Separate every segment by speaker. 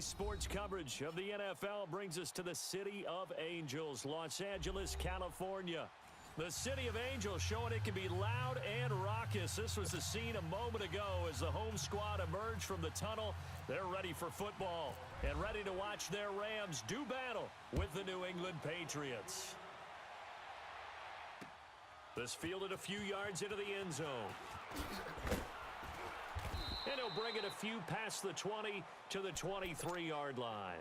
Speaker 1: Today's sports coverage of the NFL brings us to the City of Angels, Los Angeles, California. The City of Angels showing it can be loud and raucous. This was the scene a moment ago as the home squad emerged from the tunnel. They're ready for football and ready to watch their Rams do battle with the New England Patriots. This fielded a few yards into the end zone. And he'll bring it a few past the 20 to the 23-yard line.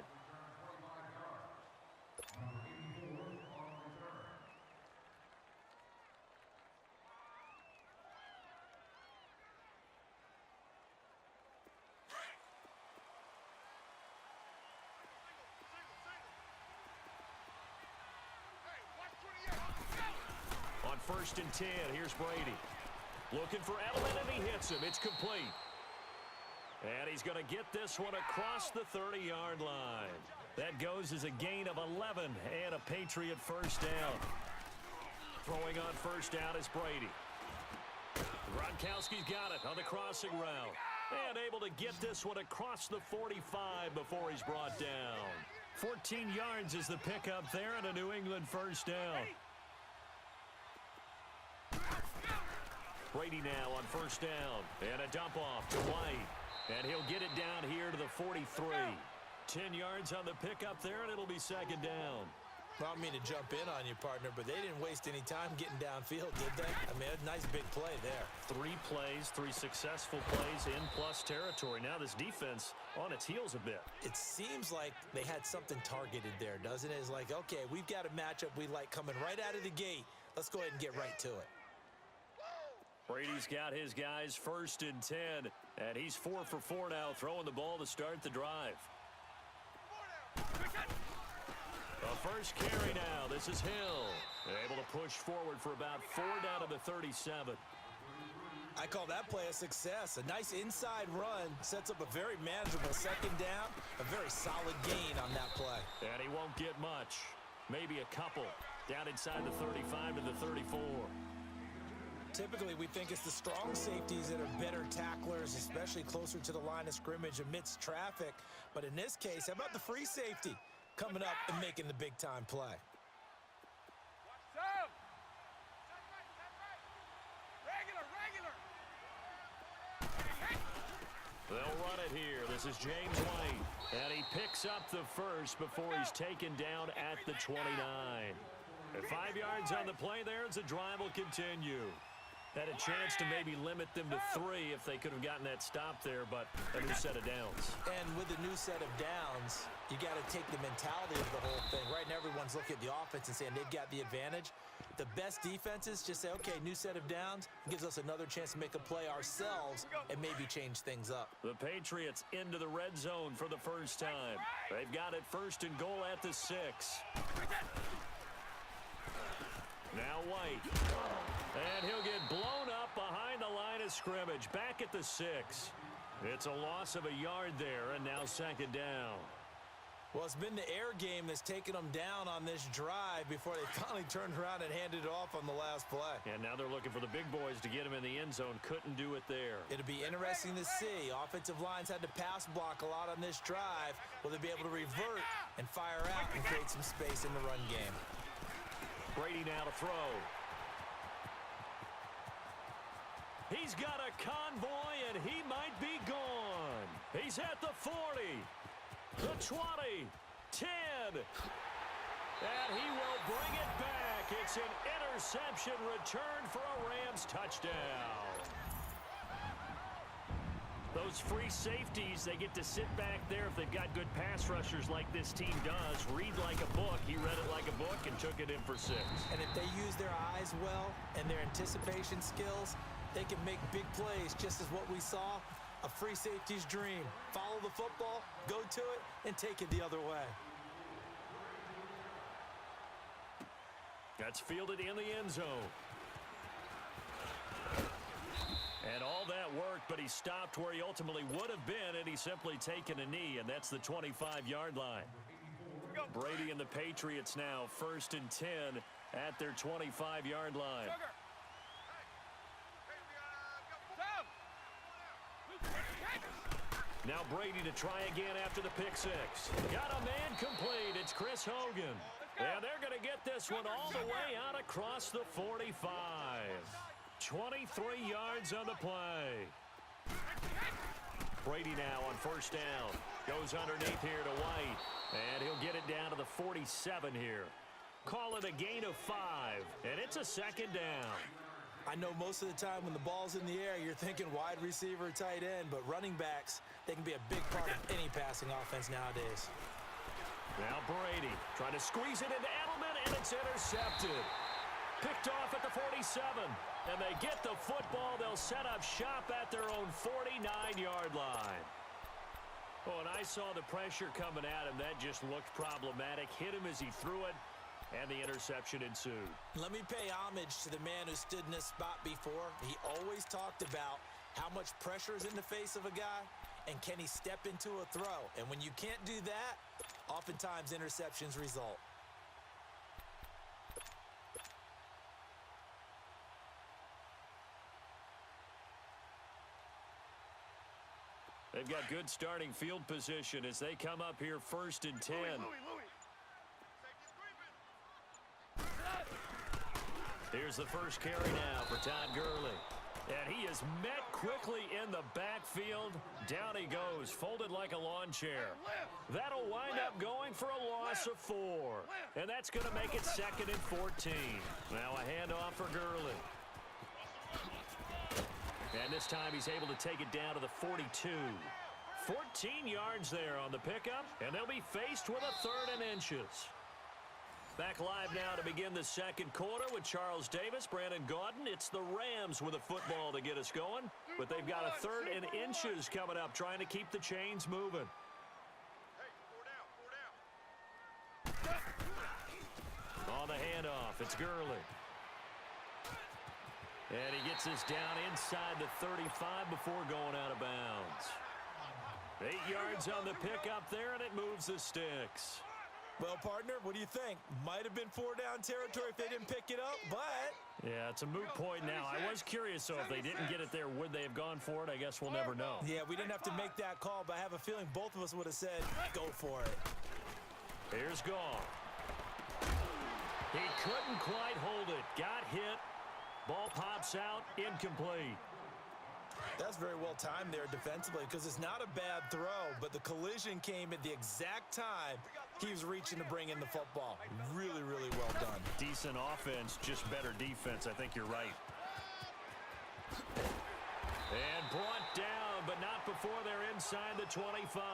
Speaker 1: On 1st and 10, here's Brady. Looking for Edelman, and he hits him. It's complete. And he's going to get this one across the 30-yard line. That goes as a gain of 11 and a Patriot first down. Throwing on first down is Brady. Gronkowski's got it on the crossing route. And able to get this one across the 45 before he's brought down. 14 yards is the pickup there and a New England first down. Brady now on first down. And a dump off to White. And he'll get it down here to the 43. 10 yards on the pickup there, and it'll be second down.
Speaker 2: Well, I don't mean to jump in on you, partner, but they didn't waste any time getting downfield, did they? I mean, a nice big play there.
Speaker 1: 3 plays, 3 successful plays in plus territory. Now this defense on its heels a bit.
Speaker 2: It seems like they had something targeted there, doesn't it? It's like, okay, we've got a matchup we like coming right out of the gate. Let's go ahead and get right to it.
Speaker 1: Brady's got his guys 1st and 10, and he's 4 for 4 now, throwing the ball to start the drive. The first carry now. This is Hill. Able to push forward for about 4 down to the 37.
Speaker 2: I call that play a success. A nice inside run sets up a very manageable second down. A very solid gain on that play.
Speaker 1: And he won't get much. Maybe a couple. Down inside the 35 to the 34.
Speaker 2: Typically, we think it's the strong safeties that are better tacklers, especially closer to the line of scrimmage amidst traffic. But in this case, how about the free safety coming up and making the big-time play?
Speaker 1: They'll run it here. This is James White. And he picks up the first before he's taken down at the 29. And 5 yards on the play there as the drive will continue. Had a chance to maybe limit them to 3 if they could have gotten that stop there, but a new set of downs.
Speaker 2: And with a new set of downs, you got to take the mentality of the whole thing. Right now, everyone's looking at the offense and saying they've got the advantage. The best defenses just say, okay, new set of downs. Gives us another chance to make a play ourselves and maybe change things up.
Speaker 1: The Patriots into the red zone for the first time. They've got it 1st and goal at the 6. Now White. And he'll get blown up behind the line of scrimmage. Back at the 6. It's a loss of a yard there, and now second down.
Speaker 2: Well, it's been the air game that's taken them down on this drive before they finally turned around and handed it off on the last play.
Speaker 1: And now they're looking for the big boys to get him in the end zone. Couldn't do it there.
Speaker 2: It'll be interesting to see. Offensive lines had to pass block a lot on this drive. Will they be able to revert and fire out and create some space in the run game?
Speaker 1: Brady now to throw. He's got a convoy, and he might be gone. He's at the 40, the 20, 10. And he will bring it back. It's an interception return for a Rams touchdown. Those free safeties, they get to sit back there if they've got good pass rushers like this team does. Read like a book. He read it like a book and took it in for 6.
Speaker 2: And if they use their eyes well and their anticipation skills, they can make big plays, just as what we saw, a free safety's dream. Follow the football, go to it, and take it the other way.
Speaker 1: That's fielded in the end zone. And all that worked, but he stopped where he ultimately would have been, and he's simply taken a knee, and that's the 25-yard line. Brady and the Patriots now 1st and 10 at their 25-yard line. Now Brady to try again after the pick six. Got a man complete. It's Chris Hogan. And they're going to get this one all the way out across the 45. 23 yards on the play. Brady now on first down. Goes underneath here to White. And he'll get it down to the 47 here. Call it a gain of 5. And it's a second down.
Speaker 2: I know most of the time when the ball's in the air, you're thinking wide receiver, tight end. But running backs, they can be a big part of any passing offense nowadays.
Speaker 1: Now Brady trying to squeeze it into Edelman, and it's intercepted. Picked off at the 47. And they get the football. They'll set up shop at their own 49-yard line. Oh, and I saw the pressure coming at him. That just looked problematic. Hit him as he threw it, and the interception ensued. Let me pay homage to the man who stood in this spot before. He always talked about how much pressure is in the face of a guy, and can he step into a throw. And when you can't do that, oftentimes interceptions result. They've got good starting field position as they come up here 1st and 10. Here's the first carry now for Todd Gurley. And he is met quickly in the backfield. Down he goes, folded like a lawn chair. That'll wind up going for a loss of 4. And that's going to make it 2nd and 14. Now a handoff for Gurley. And this time he's able to take it down to the 42. 14 yards there on the pickup, and they'll be faced with a 3rd and inches. Back live now to begin the second quarter with Charles Davis, Brandon Gaudin. It's the Rams with a football to get us going, but they've got a 3rd and inches coming up, trying to keep the chains moving. On the handoff, it's Gurley. And he gets this down inside the 35 before going out of bounds. 8 yards on the pickup there, and it moves the sticks. Well, partner, what do you think? Might have been 4-down territory if they didn't pick it up, but... Yeah, it's a moot point now. I was curious, so if they didn't get it there, would they have gone for it? I guess we'll never know. Yeah, we didn't have to make that call, but I have a feeling both of us would have said, go for it. Here's Goff. He couldn't quite hold it. Got hit. Ball pops out, incomplete. That's very well timed there defensively because it's not a bad throw, but the collision came at the exact time he was reaching to bring in the football. Really, really well done. Decent offense, just better defense. I think you're right. And brought down, but not before they're inside the 25.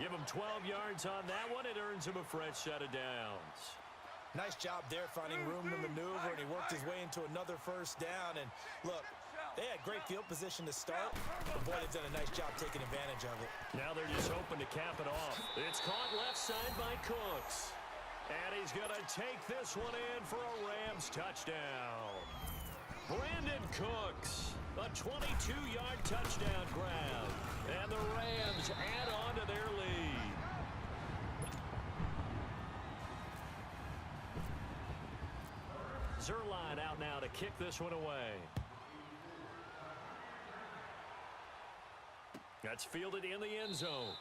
Speaker 1: Give him 12 yards on that one. It earns him a fresh set of downs. Nice job there finding room to maneuver, and he worked his way into another first down. And look, they had great field position to start, but boy, they've done a nice job taking advantage of it. Now they're just hoping to cap it off. It's caught left side by Cooks. And he's going to take this one in for a Rams touchdown. Brandon Cooks, a 22-yard touchdown grab. And the Rams add on to their lead. Zerline out now to kick this one away. That's fielded in the end zone.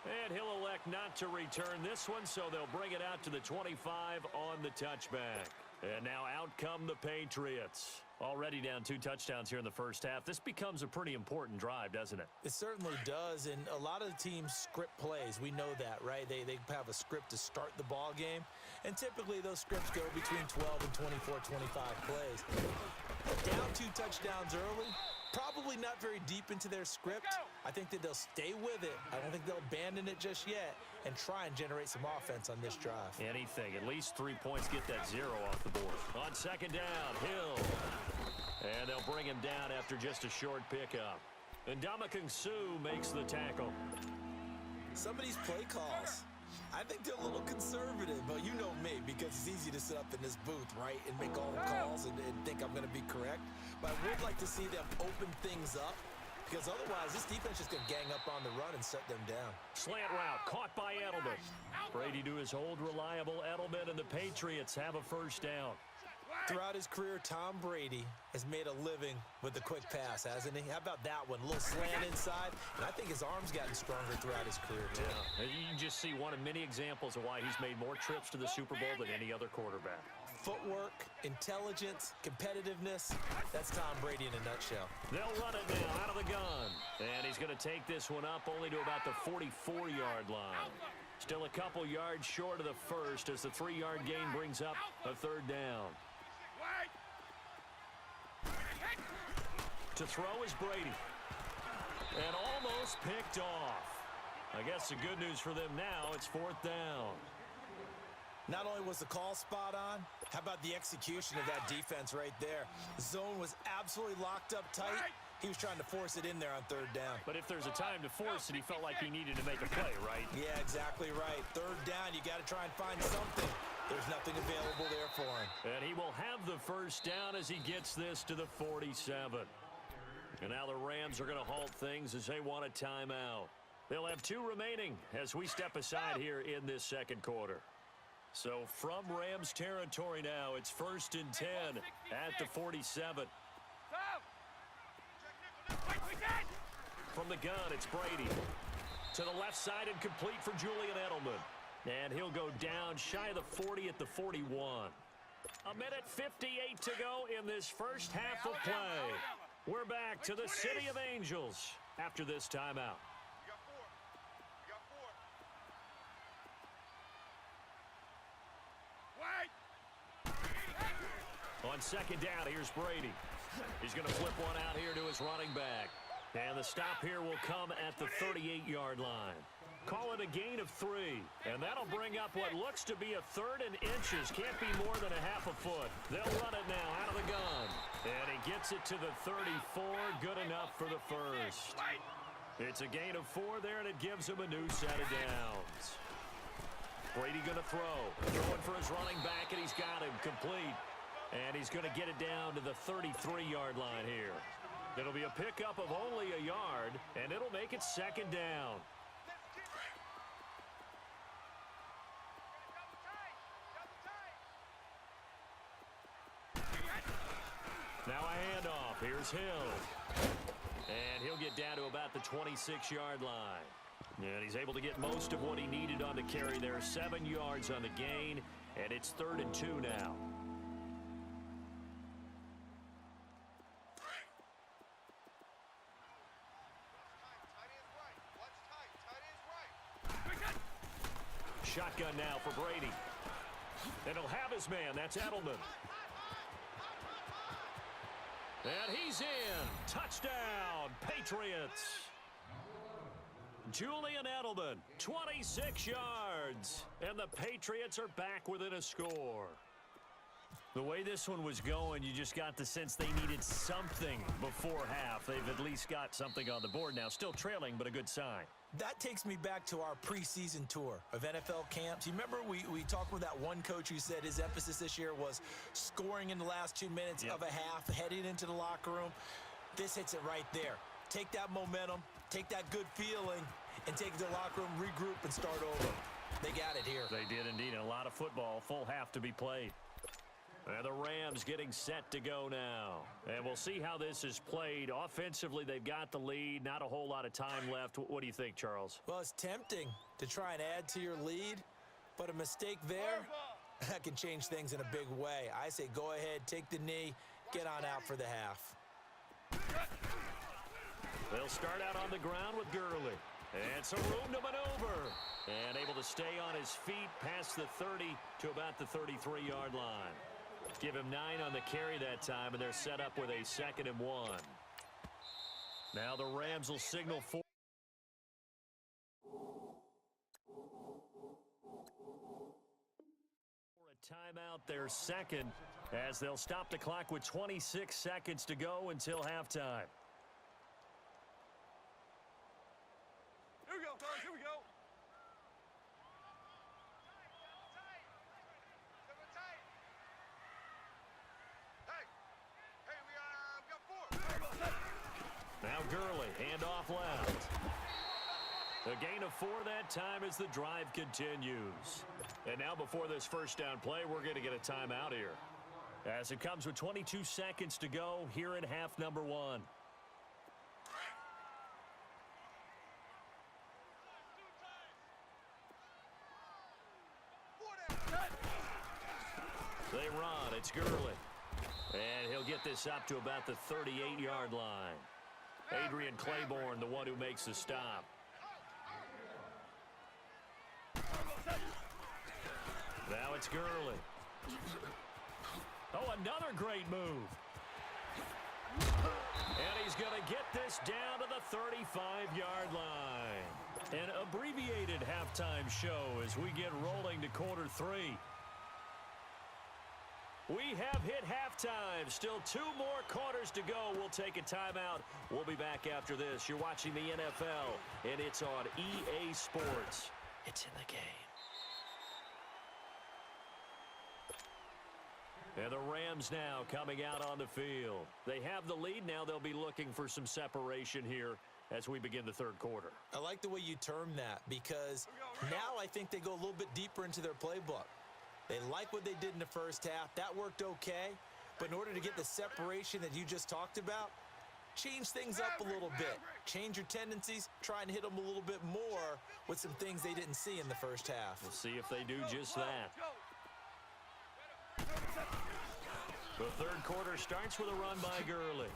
Speaker 1: And he'll elect not to return this one, so they'll bring it out to the 25 on the touchback. And now out come the Patriots. Already down 2 touchdowns here in the first half. This becomes a pretty important drive, doesn't it? It certainly does, and a lot of the teams script plays. We know that, right? They have a script to start the ball game, and typically those scripts go between 12 and 24, 25 plays. Down 2 touchdowns early, probably not very deep into their script. I think that they'll stay with it. I don't think they'll abandon it just yet and try and generate some offense on this drive. Anything. At least 3 points, get that 0 off the board. On second down, Hill. And they'll bring him down after just a short pickup. And Ndamukong Suh makes the tackle. Some of these play calls, I think they're a little conservative, but you know me, because it's easy to sit up in this booth, right, and make all the calls and think I'm going to be correct. But I would like to see them open things up, because otherwise this defense is going to gang up on the run and shut them down. Slant route caught by Edelman. Brady to his old reliable Edelman, and the Patriots have a first down.
Speaker 2: Throughout his career, Tom Brady has made a living with the quick pass, hasn't he? How about that one? A little slant inside, and I think his arm's gotten stronger throughout his career, too.
Speaker 1: Yeah. You can just see one of many examples of why he's made more trips to the Super Bowl than any other quarterback.
Speaker 2: Footwork, intelligence, competitiveness, that's Tom Brady in a nutshell.
Speaker 1: They'll run it now out of the gun. And he's going to take this one up only to about the 44-yard line. Still a couple yards short of the first as the 3-yard gain brings up a third down. To throw is Brady. And almost picked off. I guess the good news for them now, it's 4th down.
Speaker 2: Not only was the call spot on, how about the execution of that defense right there? The zone was absolutely locked up tight. He was trying to force it in there on 3rd down.
Speaker 1: But if there's a time to force it, he felt like he needed to make a play, right?
Speaker 2: Yeah, exactly right. 3rd down, you got to try and find something. There's nothing available there for him.
Speaker 1: And he will have the first down as he gets this to the 47. And now the Rams are going to halt things as they want a timeout. They'll have 2 remaining as we step aside here in this second quarter. So from Rams territory now, it's 1st and 10 at the 47. From the gun, it's Brady. To the left side and complete for Julian Edelman. And he'll go down shy of the 40 at the 41. A minute 58 to go in this first half of play. We're back to the City of Angels after this timeout. On 2nd down, here's Brady. He's going to flip one out here to his running back. And the stop here will come at the 38-yard line. Call it a gain of 3. And that'll bring up what looks to be a 3rd and inches. Can't be more than a half a foot. They'll run it now out of the gun. And he gets it to the 34. Good enough for the first. It's a gain of 4 there, and it gives him a new set of downs. Brady going to throw. Throwing for his running back, and he's got him complete. And he's going to get it down to the 33-yard line here. It'll be a pickup of only a yard, and it'll make it 2nd down. Now a handoff. Here's Hill. And he'll get down to about the 26-yard line. And he's able to get most of what he needed on the carry there. 7 yards on the gain, and it's 3rd and 2 now. Shotgun now for Brady. And he'll have his man. That's Edelman. And he's in. Touchdown, Patriots. Julian Edelman, 26 yards. And the Patriots are back within a score. The way this one was going, you just got the sense they needed something before half. They've at least got something on the board now. Still trailing, but a good sign.
Speaker 2: That takes me back to our preseason tour of NFL camps. You remember we talked with that one coach who said his emphasis this year was scoring in the last 2 minutes of a half, heading into the locker room. This hits it right there. Take that momentum, take that good feeling, and take it to the locker room, regroup, and start over. They got it here.
Speaker 1: They did indeed. And a lot of football, full half to be played. And the Rams getting set to go now. And we'll see how this is played. Offensively, they've got the lead. Not a whole lot of time left. What do you think, Charles?
Speaker 2: Well, it's tempting to try and add to your lead, but a mistake there, that can change things in a big way. I say go ahead, take the knee, get on out for the half.
Speaker 1: They'll start out on the ground with Gurley. And some room to maneuver. And able to stay on his feet past the 30 to about the 33-yard line. Give him 9 on the carry that time, and they're set up with a 2nd and 1. Now the Rams will signal for a timeout, their 2nd, as they'll stop the clock with 26 seconds to go until halftime.
Speaker 3: Here we go, fellas, here we go.
Speaker 1: Now Gurley, handoff left. A gain of 4 that time as the drive continues. And now before this first down play, we're going to get a timeout here. As it comes with 22 seconds to go here in half number one. They run. It's Gurley. And he'll get this up to about the 38-yard line. Adrian Claiborne, the one who makes the stop. Now it's Gurley. Oh, another great move. And he's going to get this down to the 35-yard line. An abbreviated halftime show as we get rolling to quarter three. We have hit halftime. Still 2 more quarters to go. We'll take a timeout. We'll be back after this. You're watching the NFL, and it's on EA Sports. It's in the game. And the Rams now coming out on the field. They have the lead. Now they'll be looking for some separation here as we begin the third quarter.
Speaker 2: I like the way you term that because now I think they go a little bit deeper into their playbook. They like what they did in the first half. That worked okay. But in order to get the separation that you just talked about, change things up a little bit. Change your tendencies. Try and hit them a little bit more with some things they didn't see in the first half.
Speaker 1: We'll see if they do just that. The third quarter starts with a run by Gurley.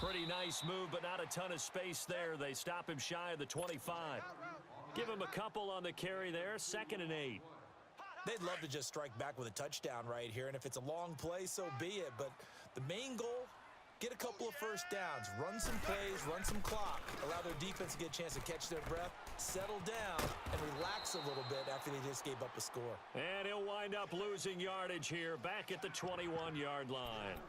Speaker 1: Pretty nice move, but not a ton of space there. They stop him shy of the 25. Give him a couple on the carry there. 2nd and 8.
Speaker 2: They'd love to just strike back with a touchdown right here, and if it's a long play, so be it. But the main goal, get a couple of first downs, run some plays, run some clock, allow their defense to get a chance to catch their breath, settle down, and relax a little bit after they just gave up a score.
Speaker 1: And he'll wind up losing yardage here, back at the 21-yard line.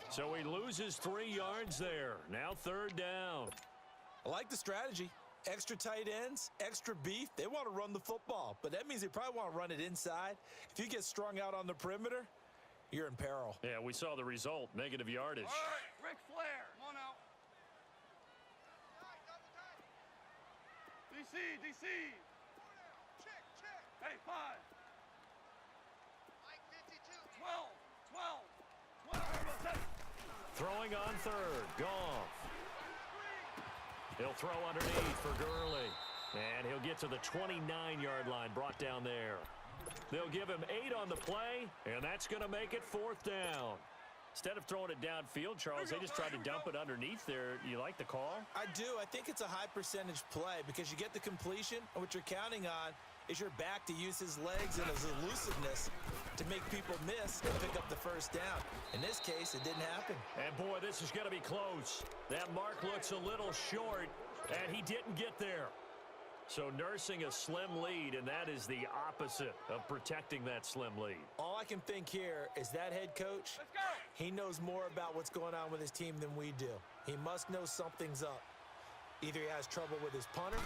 Speaker 1: So he loses 3 yards there. Now 3rd down.
Speaker 2: I like the strategy. Extra tight ends, extra beef. They want to run the football, but that means they probably want to run it inside. If you get strung out on the perimeter, you're in peril.
Speaker 1: Yeah, we saw the result, negative yardage.
Speaker 3: All right, Ric Flair, come on out. DC. Hey, 5. 12.
Speaker 1: Throwing on 3rd, Goff. He'll throw underneath for Gurley. And he'll get to the 29-yard line, brought down there. They'll give him 8 on the play, and that's going to make it 4th down. Instead of throwing it downfield, Charles, they just tried to dump it underneath there. You like the call?
Speaker 2: I do. I think it's a high percentage play because you get the completion, and what you're counting on is your back to use his legs and his elusiveness to make people miss and pick up the first down. In this case, it didn't happen.
Speaker 1: And, boy, this is going to be close. That mark looks a little short, and he didn't get there. So nursing a slim lead, and that is the opposite of protecting that slim lead.
Speaker 2: All I can think here is that head coach, he knows more about what's going on with his team than we do. He must know something's up. Either he has trouble with his punter,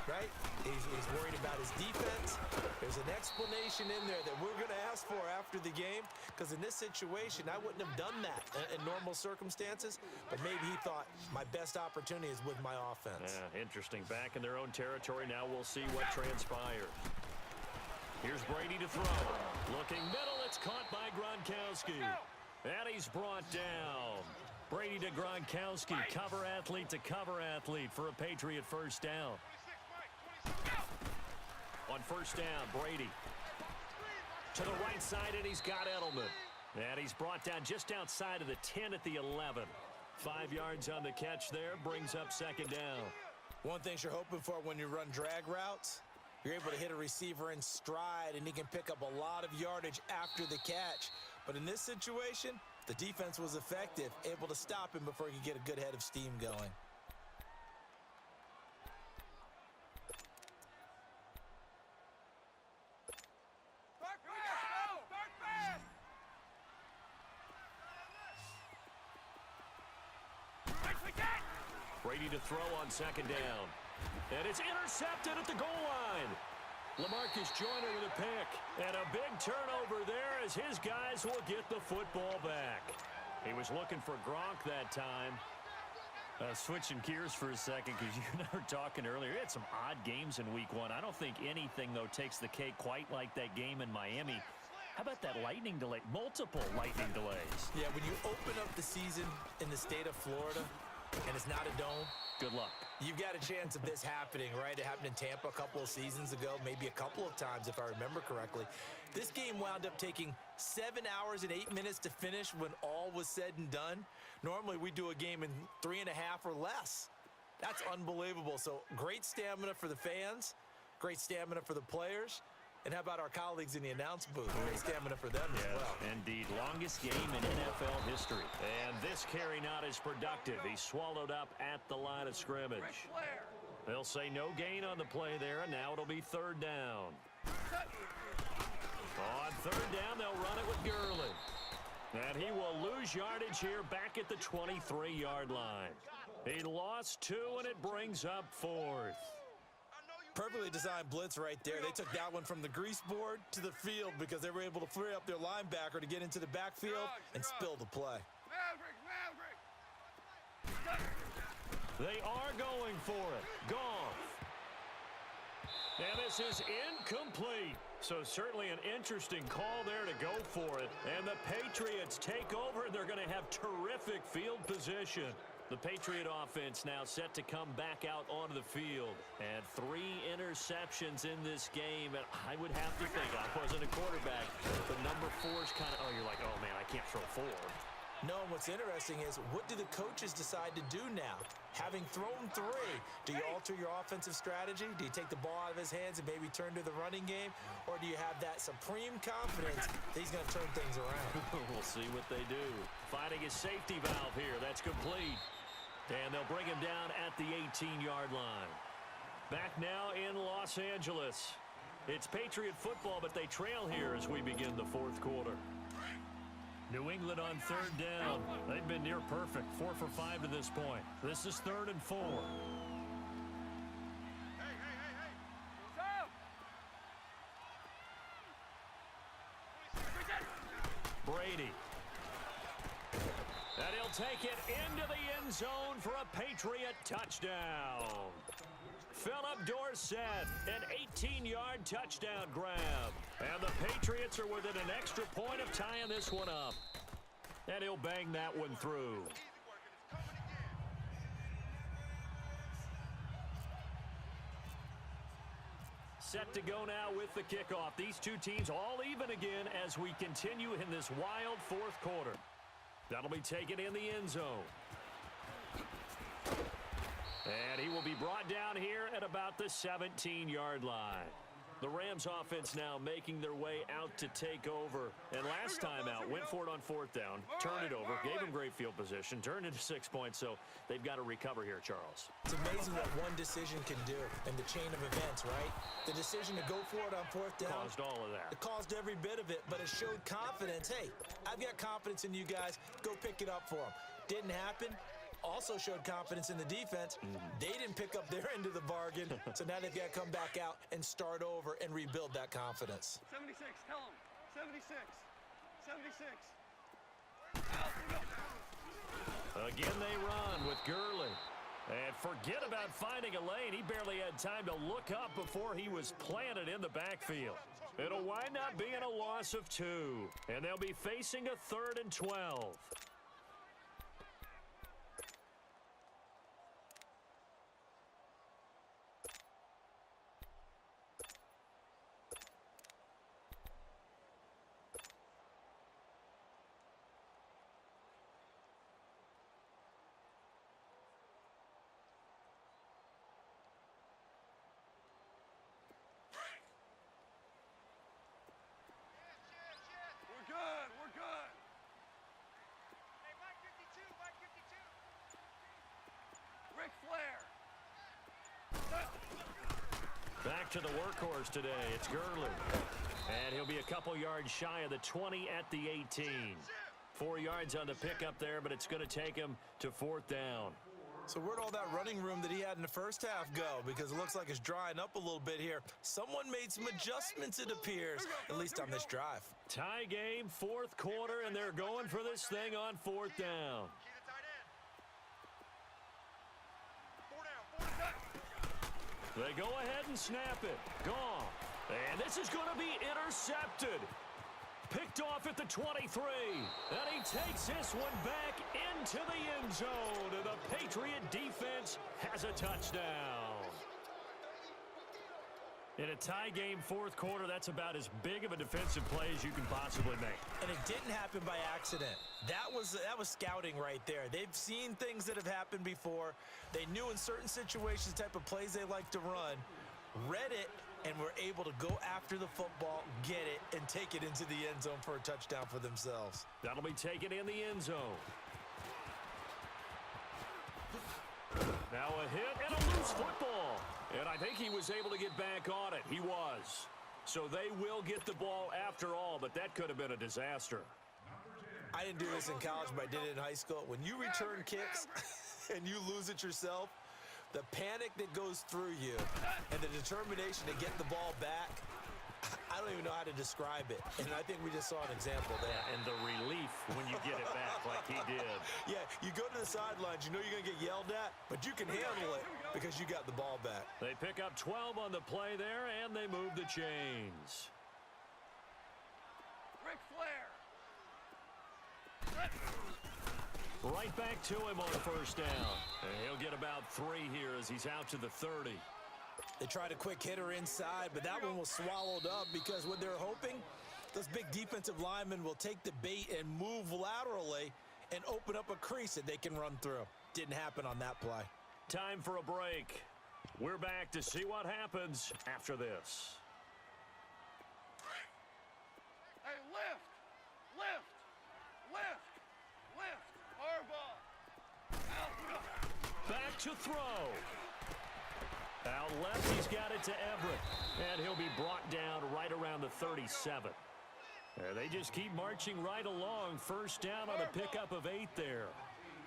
Speaker 2: right? He's worried about his defense. There's an explanation in there that we're going to ask for after the game, because in this situation, I wouldn't have done that in normal circumstances, but maybe he thought my best opportunity is with my offense.
Speaker 1: Yeah, interesting. Back in their own territory. Now we'll see what transpires. Here's Brady to throw. Looking middle. It's caught by Gronkowski. And he's brought down. Brady to Gronkowski, cover athlete to cover athlete for a Patriot first down. On first down, Brady to the right side, and he's got Edelman. And he's brought down just outside of the 10 at the 11. 5 yards on the catch there, brings up 2nd down.
Speaker 2: One thing you're hoping for when you run drag routes, you're able to hit a receiver in stride, and he can pick up a lot of yardage after the catch. But in this situation, the defense was effective, able to stop him before he could get a good head of steam going.
Speaker 1: Brady to throw on 2nd down. And it's intercepted at the goal line. LaMarcus Joyner with a pick. And a big turnover there as his guys will get the football back. He was looking for Gronk that time. Switching gears for a second, because you and I were talking earlier. He had some odd games in week 1. I don't think anything, though, takes the cake quite like that game in Miami. How about that lightning delay? Multiple lightning delays.
Speaker 2: Yeah, when you open up the season in the state of Florida and it's not a dome,
Speaker 1: good luck.
Speaker 2: You've got a chance of this happening, right? It happened in Tampa a couple of seasons ago, maybe a couple of times if I remember correctly. This game wound up taking 7 hours and 8 minutes to finish when all was said and done. Normally we do a game in 3.5 or less. That's unbelievable. So great stamina for the fans, great stamina for the players. And how about our colleagues in the announce booth? Great stamina for them as well.
Speaker 1: Indeed, longest game in NFL history. And this carry not as productive. He's swallowed up at the line of scrimmage. They'll say no gain on the play there, and now it'll be third down. On third down, they'll run it with Gurley. And he will lose yardage here back at the 23-yard line. He lost 2, and it brings up fourth.
Speaker 2: Perfectly designed blitz right there. They took that one from the grease board to the field because they were able to free up their linebacker to get into the backfield and spill the play.
Speaker 1: They are going for it. Goff. And this is incomplete. So certainly an interesting call there to go for it. And the Patriots take over. They're going to have terrific field position. The Patriot offense now set to come back out onto the field. And 3 interceptions in this game. And I would have to think, I wasn't a quarterback, but number 4 is kind of, oh, you're like, oh, man, I can't throw 4.
Speaker 2: No, what's interesting is what do the coaches decide to do now? Having thrown 3, do you alter your offensive strategy? Do you take the ball out of his hands and maybe turn to the running game? Or do you have that supreme confidence that he's going to turn things around?
Speaker 1: We'll see what they do. Finding his safety valve here. That's complete. And they'll bring him down at the 18-yard line. Back now in Los Angeles. It's Patriot football, but they trail here as we begin the fourth quarter. New England on third down. They've been near perfect. 4 for 5 to this point. This is 3rd and 4. Brady. And he'll take it into the end zone for a Patriot touchdown. Philip Dorsett, an 18-yard touchdown grab. And the Patriots are within an extra point of tying this one up. And he'll bang that one through. Set to go now with the kickoff. These two teams all even again as we continue in this wild fourth quarter. That'll be taken in the end zone. And he will be brought down here at about the 17-yard line. The Rams offense now making their way out to take over. And last time out, went for it on 4th down, turned it over, gave them great field position, turned it to 6 points, so they've got to recover here, Charles.
Speaker 2: It's amazing what one decision can do in the chain of events, right? The decision to go for it on 4th down.
Speaker 1: Caused all of that.
Speaker 2: It caused every bit of it, but it showed confidence. Hey, I've got confidence in you guys. Go pick it up for them. Didn't happen. Also showed confidence in the defense. They didn't pick up their end of the bargain, so now they've got to come back out and start over and rebuild that confidence.
Speaker 3: 76, tell him. 76. 76.
Speaker 1: Again, they run with Gurley. And forget about finding a lane. He barely had time to look up before he was planted in the backfield. It'll wind up being a loss of 2. And they'll be facing a 3rd and 12.
Speaker 3: We're good. Hey, Mike 52. Ric Flair.
Speaker 1: Back to the workhorse today. It's Gurley. And he'll be a couple yards shy of the 20 at the 18. 4 yards on the pickup there, but it's going to take him to 4th down.
Speaker 2: So where'd all that running room that he had in the first half go? Because it looks like it's drying up a little bit here. Someone made some adjustments, it appears, at least on this drive.
Speaker 1: Tie game, 4th quarter, and they're going for this thing on 4th down. They go ahead and snap it. Gone. And this is going to be intercepted. Picked off at the 23. And he takes this one back into the end zone. And the Patriot defense has a touchdown. In a tie game fourth quarter, that's about as big of a defensive play as you can possibly make.
Speaker 2: And it didn't happen by accident. That was scouting right there. They've seen things that have happened before. They knew in certain situations the type of plays they like to run, read it, and were able to go after the football, get it, and take it into the end zone for a touchdown for themselves.
Speaker 1: That'll be taken in the end zone. Now a hit and a loose football. And I think he was able to get back on it. He was. So they will get the ball after all, but that could have been a disaster.
Speaker 2: I didn't do this in college, but I did it in high school. When you return kicks and you lose it yourself, the panic that goes through you and the determination to get the ball back, I don't even know how to describe it. And I think we just saw an example there.
Speaker 1: Yeah, and the relief when you get it back like he did.
Speaker 2: Yeah, you go to the sidelines, you know you're going to get yelled at, but you can handle it because you got the ball back.
Speaker 1: They pick up 12 on the play there, and they move the chains.
Speaker 3: Ric Flair.
Speaker 1: Right back to him on first down. And he'll get about 3 here as he's out to the 30.
Speaker 2: They tried a quick hitter inside, but that one was swallowed up because what they're hoping, those big defensive linemen will take the bait and move laterally and open up a crease that they can run through. Didn't happen on that play.
Speaker 1: Time for a break. We're back to see what happens after this.
Speaker 3: Hey, lift. Lift. Lift. Lift. Harbaugh.
Speaker 1: Back to throw. Out left, he's got it to Everett. And he'll be brought down right around the 37. They just keep marching right along. First down on a pickup of 8 there.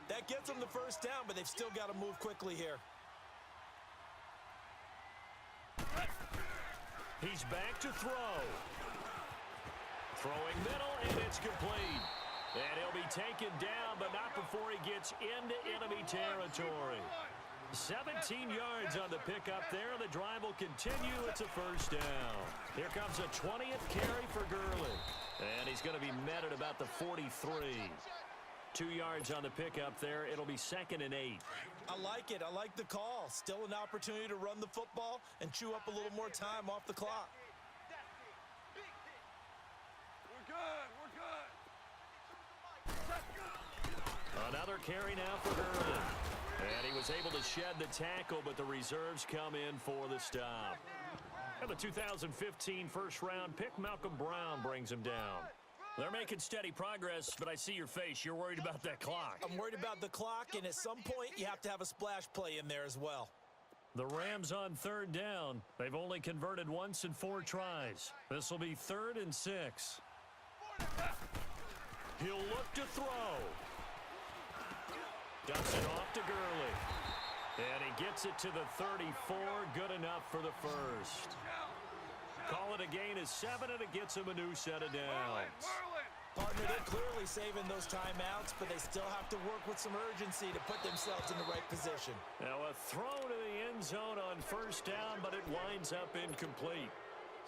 Speaker 2: That gets them the first down, but they've still got to move quickly here.
Speaker 1: He's back to throw. Throwing middle, and it's complete. And he'll be taken down, but not before he gets into enemy territory. 17 yards on the pickup there. The drive will continue. It's a first down. Here comes a 20th carry for Gurley. And he's going to be met at about the 43. 2 yards on the pickup there. It'll be 2nd and 8.
Speaker 2: I like it. I like the call. Still an opportunity to run the football and chew up a little more time off the clock.
Speaker 3: We're good. We're good.
Speaker 1: Another carry now for Gurley. And he was able to shed the tackle, but the reserves come in for the stop. And the 2015 first-round pick, Malcolm Brown, brings him down. They're making steady progress, but I see your face. You're worried about that clock.
Speaker 2: I'm worried about the clock, and at some point, you have to have a splash play in there as well.
Speaker 1: The Rams on 3rd down. They've only converted once in 4 tries. This will be 3rd and 6. He'll look to throw. Dumps it off to Gurley. And he gets it to the 34. Good enough for the first. Call it a gain of 7, and it gets him a new set of downs.
Speaker 2: Partner, they're clearly saving those timeouts, but they still have to work with some urgency to put themselves in the right position.
Speaker 1: Now a throw to the end zone on first down, but it winds up incomplete.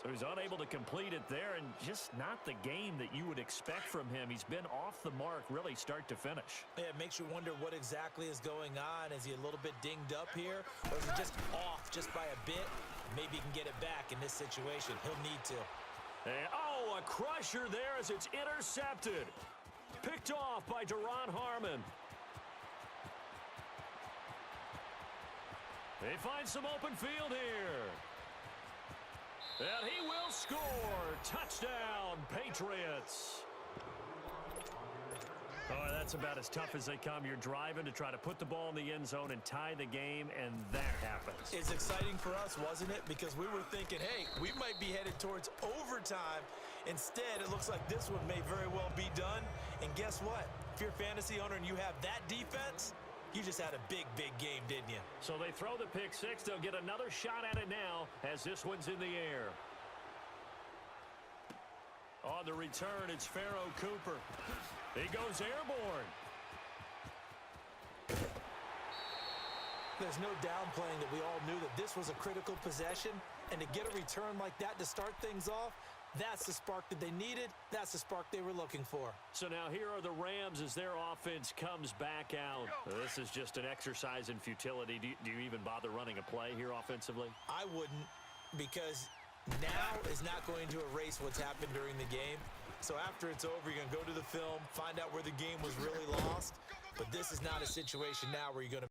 Speaker 1: So he's unable to complete it there, and just not the game that you would expect from him. He's been off the mark really start to finish.
Speaker 2: Yeah, it makes you wonder what exactly is going on. Is he a little bit dinged up here, or is he just off just by a bit? Maybe he can get it back in this situation. He'll need to.
Speaker 1: And, oh, a crusher there as it's intercepted. Picked off by Deron Harmon. They find some open field here. And he will score. Touchdown, Patriots. Oh, that's about as tough as they come. You're driving to try to put the ball in the end zone and tie the game, and that happens.
Speaker 2: It's exciting for us, wasn't it? Because we were thinking, hey, we might be headed towards overtime. Instead, it looks like this one may very well be done. And guess what? If you're a fantasy owner and you have that defense, you just had a big, big game, didn't you?
Speaker 1: So they throw the pick six. They'll get another shot at it now as this one's in the air. On the return, it's Pharaoh Cooper. He goes airborne.
Speaker 2: There's no downplaying that we all knew that this was a critical possession. And to get a return like that to start things off, That's the spark that they needed. That's the spark they were looking for.
Speaker 1: So now here are the Rams as their offense comes back out. This is just an exercise in futility. Do you even bother running a play here offensively?
Speaker 2: I wouldn't, because now is not going to erase what's happened during the game. So after it's over, you're going to go to the film, find out where the game was really lost. But this is not a situation now where you're going to